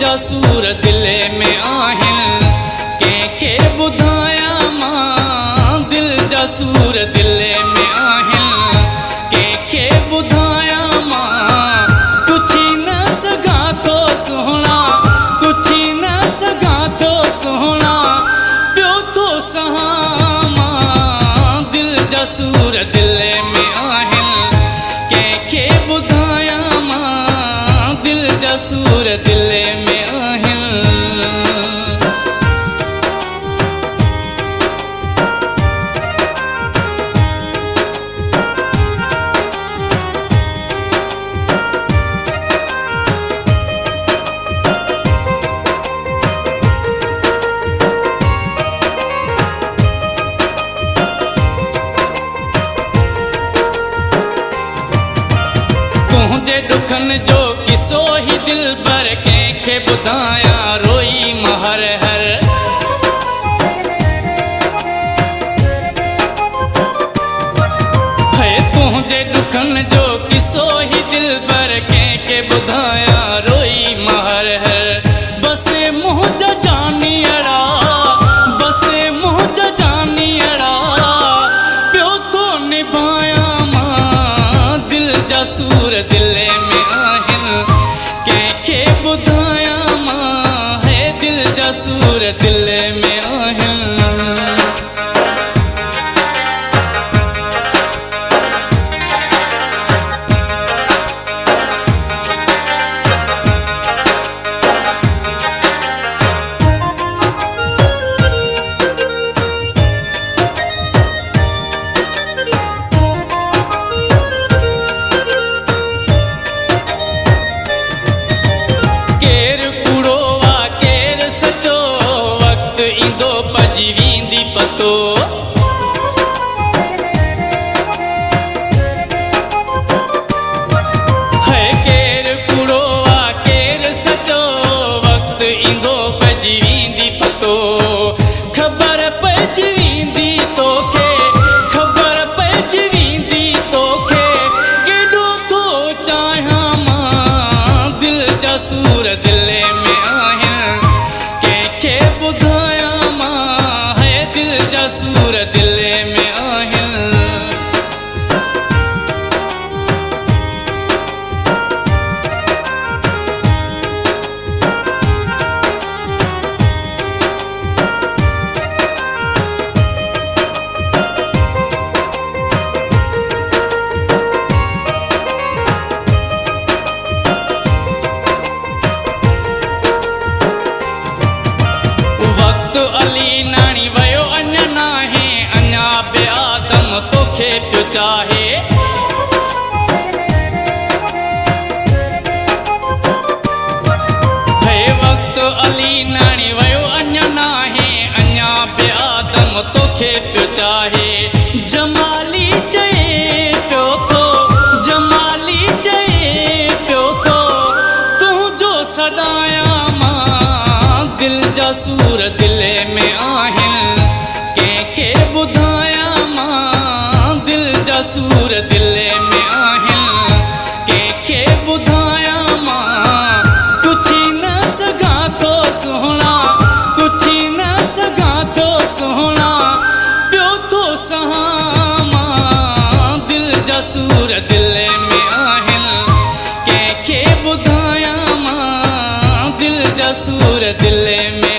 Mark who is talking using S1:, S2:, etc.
S1: जा सूर दिल में आहिनि कंहिंखे ॿुधायां मां दिल जा सूर दिल में आहिनि कंहिंखे ॿुधायां मां कुझु न सघां थो सुहिणा कुझु न सघां थो सुहिणा ॿियो थो सहां मां दिल जा सूर दिल में आहिनि कंहिंखे ॿुधायां मां दिल जा सूर दिल में आहिनि। तुंहिंजे ॾुखनि जो किसो ही दिल भर कंहिंखे ॿुधायां रोई मां हर हर है तुंहिंजे ॾुखनि जो किसो ही दिल भर कंहिंखे ॿुधायां रोई मां हर हर बसे मुंहुं जा जानियड़ा बसे मुंहुं जा जानियड़ा ॿियो थो निभायां मां दिल जा सूर दिल में आहिनि कंहिंखे ॿुधायां मां है दिल जा सूर दिल में आहिनि। केरु कूड़ो आहे केरु सचो वक़्तु ईंदो भॼी वेंदी पतो है केरु कूड़ो आहे केरु सचो वक़्तु ईंदो भॼी वेंदी पतो ख़बर पइजी वेंदी तोखे ख़बर पइजी वेंदी तोखे केॾो थो चाहियां मां दिल जा सूर दिल में आहिनि कंहिंखे ॿुधायां मां है दिल जा सूर दिल में आहिनि। वक़्तु अली नाणी वियो अञा नाहे अञा बि आदम तोखे पियो चाहे हे वक़्तु अली नाणी वियो अञा नाहे अञा बि आदम तोखे पियो चाहे जमाली चए पियो थो जमाली चए पियो थो तुंहिंजो सॾायां मां दिल जा सूर दिल में आहिनि कंहिंखे ॿुधायां मां दिल जा सूर दिल में आहिनि कंहिंखे ॿुधायां मां कुझु न सघां थो सुहिणा कुझु न सघां थो सुहिणा ॿियो थो सहां मां दिल जा सूर दिल में आहिनि कंहिंखे ॿुधायां मां दिल जा सूर दिल में